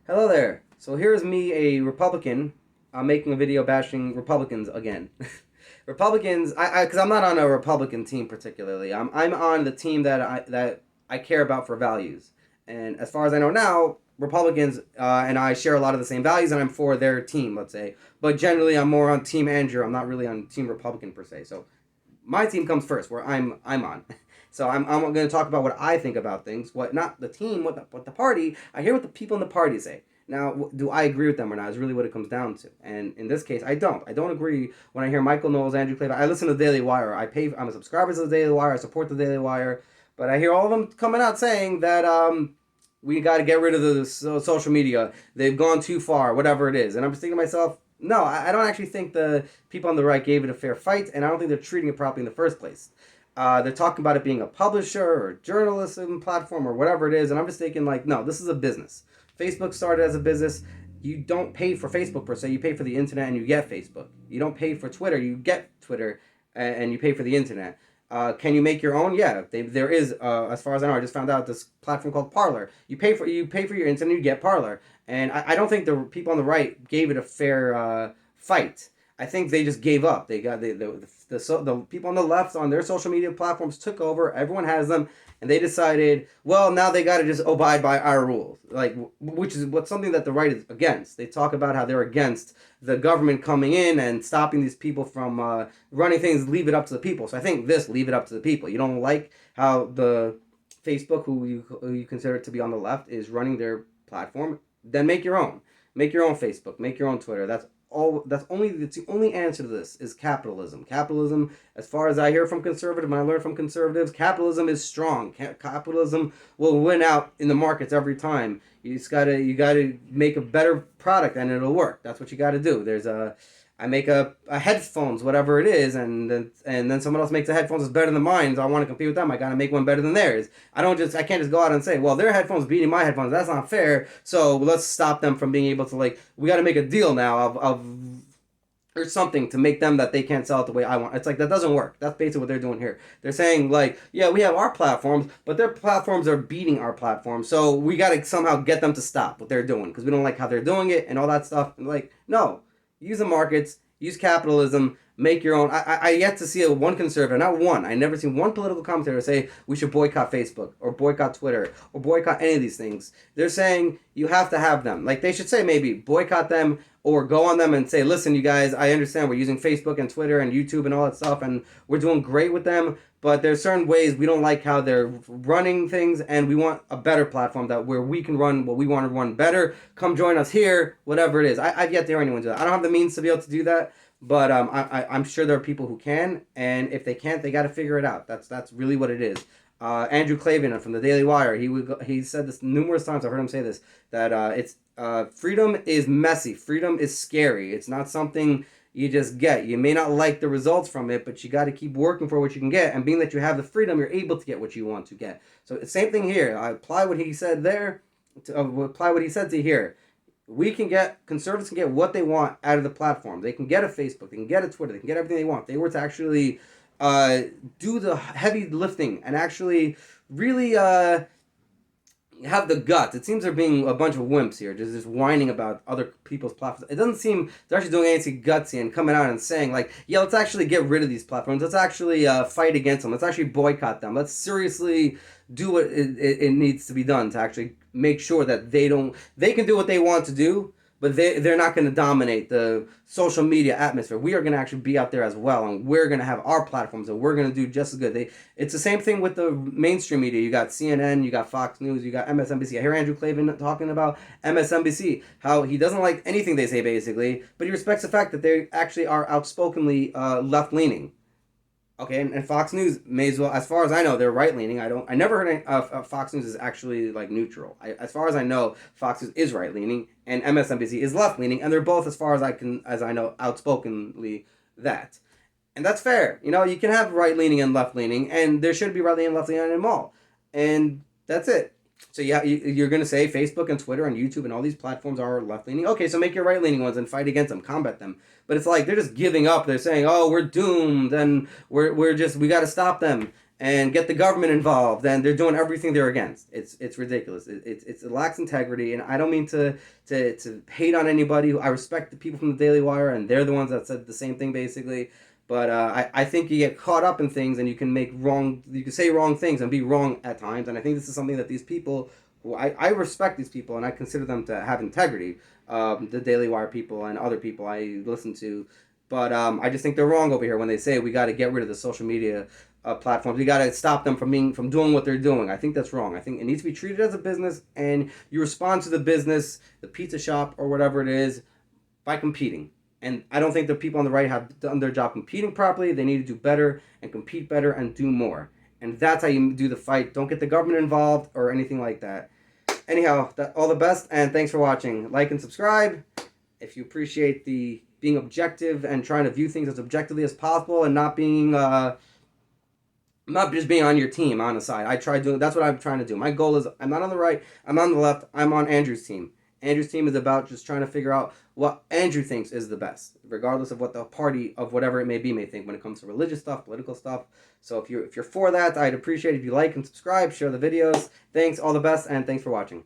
Hello there. So here's me, a Republican. I'm making a video bashing Republicans again. Republicans, because I'm not on a Republican team particularly. I'm on the team that I care about for values. And as far as I know now, Republicans and I share a lot of the same values, and I'm for their team, let's say. But generally, I'm more on Team Andrew. I'm not really on Team Republican per se. So my team comes first, where I'm on. So I'm going to talk about what I think about things, what not the team, what the party. I hear what the people in the party say. Now, do I agree with them or not? Is really what it comes down to. And in this case, I don't. I don't agree when I hear Michael Knowles, Andrew Klaver. I listen to the Daily Wire. I'm a subscriber to the Daily Wire. I support the Daily Wire. But I hear all of them coming out saying that we got to get rid of the social media. They've gone too far, whatever it is. And I'm just thinking to myself, no, I don't actually think the people on the right gave it a fair fight, and I don't think they're treating it properly in the first place. They're talking about it being a publisher or journalism platform or whatever it is, and I'm just thinking like, no, this is a business. Facebook started as a business. You don't pay for Facebook per se. You pay for the internet and you get Facebook. You don't pay for Twitter. You get Twitter and you pay for the internet. Can you make your own? Yeah, there is. As far as I know, I just found out this platform called Parler. You pay for your internet, you get Parler, and I don't think the people on the right gave it a fair fight. I think they just gave up. They got the people on the left on their social media platforms took over. Everyone has them, and they decided, well, now they got to just abide by our rules, like which is what something that the right is against. They talk about how they're against the government coming in and stopping these people from running things. Leave it up to the people. So I think this leave it up to the people. You don't like how the Facebook, who you consider to be on the left, is running their platform, then make your own. Make your own Facebook. Make your own Twitter. That's the only answer to this is capitalism. Capitalism, as far as I hear from conservatives, and I learn from conservatives, capitalism is strong. Capitalism will win out in the markets every time. You gotta make a better product and it'll work. That's what you gotta do. I make a headphones, whatever it is, and then someone else makes the headphones that's better than mine. So I want to compete with them. I gotta make one better than theirs. I can't just go out and say, well, their headphones beating my headphones. That's not fair. So let's stop them from being able to we got to make a deal now of or something to make them that they can't sell it the way I want. It's like that doesn't work. That's basically what they're doing here. They're saying like, yeah, we have our platforms, but their platforms are beating our platform. So we got to somehow get them to stop what they're doing because we don't like how they're doing it and all that stuff. And like, no, use the markets, use capitalism, make your own. I yet to see one conservative, not one. I never seen one political commentator say we should boycott Facebook or boycott Twitter or boycott any of these things. They're saying you have to have them. Like they should say maybe boycott them or go on them and say, listen, you guys, I understand we're using Facebook and Twitter and YouTube and all that stuff, and we're doing great with them. But there's certain ways we don't like how they're running things, and we want a better platform that where we can run what we want to run better. Come join us here, whatever it is. I've yet to hear anyone do that. I don't have the means to be able to do that, but I'm sure there are people who can, and if they can't, they got to figure it out. That's really what it is. Andrew Klavan from the Daily Wire, he said this numerous times. I've heard him say this that it's freedom is messy. Freedom is scary. It's not something you just get. You may not like the results from it, but you got to keep working for what you can get. And being that you have the freedom, you're able to get what you want to get. So same thing here. I apply what he said there. Apply what he said to here. Conservatives can get what they want out of the platform. They can get a Facebook, they can get a Twitter, they can get everything they want. If they were to actually do the heavy lifting and actually really have the guts. It seems they're being a bunch of wimps here, just whining about other people's platforms. It doesn't seem they're actually doing anything gutsy and coming out and saying like, yeah, let's actually get rid of these platforms. Let's actually fight against them. Let's actually boycott them. Let's seriously do what it needs to be done to actually make sure that they can do what they want to do, but they're not going to dominate the social media atmosphere. We are going to actually be out there as well, and we're going to have our platforms, and we're going to do just as good. It's the same thing with the mainstream media. You got CNN, you got Fox News, you got MSNBC. I hear Andrew Klavan talking about MSNBC, how he doesn't like anything they say basically, but he respects the fact that they actually are outspokenly left-leaning. Okay, and Fox News may as well, as far as I know, they're right leaning. I never heard Fox News is actually like neutral. As far as I know, Fox News is right leaning, and MSNBC is left leaning, and they're both, as far as I know, outspokenly that, and that's fair. You can have right leaning and left leaning, and there should be right leaning and left leaning in them all, and that's it. So yeah, you're going to say Facebook and Twitter and YouTube and all these platforms are left-leaning. Okay, so make your right-leaning ones and fight against them, combat them. But it's like they're just giving up. They're saying, "Oh, we're doomed, and we got to stop them." and get the government involved, and they're doing everything they're against. It's ridiculous. It lacks integrity, and I don't mean to hate on anybody. I respect the people from the Daily Wire, and they're the ones that said the same thing basically. But I think you get caught up in things, and you can say wrong things and be wrong at times. And I think this is something that these people, who I respect these people, and I consider them to have integrity. The Daily Wire people and other people I listen to, but I just think they're wrong over here when they say we got to get rid of the social media platforms. We got to stop them from doing what they're doing. I think that's wrong. I think it needs to be treated as a business, and you respond to the business, the pizza shop or whatever it is, by competing. And I don't think the people on the right have done their job competing properly. They need to do better and compete better and do more. And that's how you do the fight. Don't get the government involved or anything like that. Anyhow, all the best, and thanks for watching. Like and subscribe if you appreciate the being objective and trying to view things as objectively as possible, and not just being on your team on the side. That's what I'm trying to do. My goal is I'm not on the right, I'm on the left, I'm on Andrew's team. Andrew's team is about just trying to figure out what Andrew thinks is the best, regardless of what the party of whatever it may be may think when it comes to religious stuff, political stuff. So if you're for that, I'd appreciate it if you like and subscribe, share the videos. Thanks, all the best, and thanks for watching.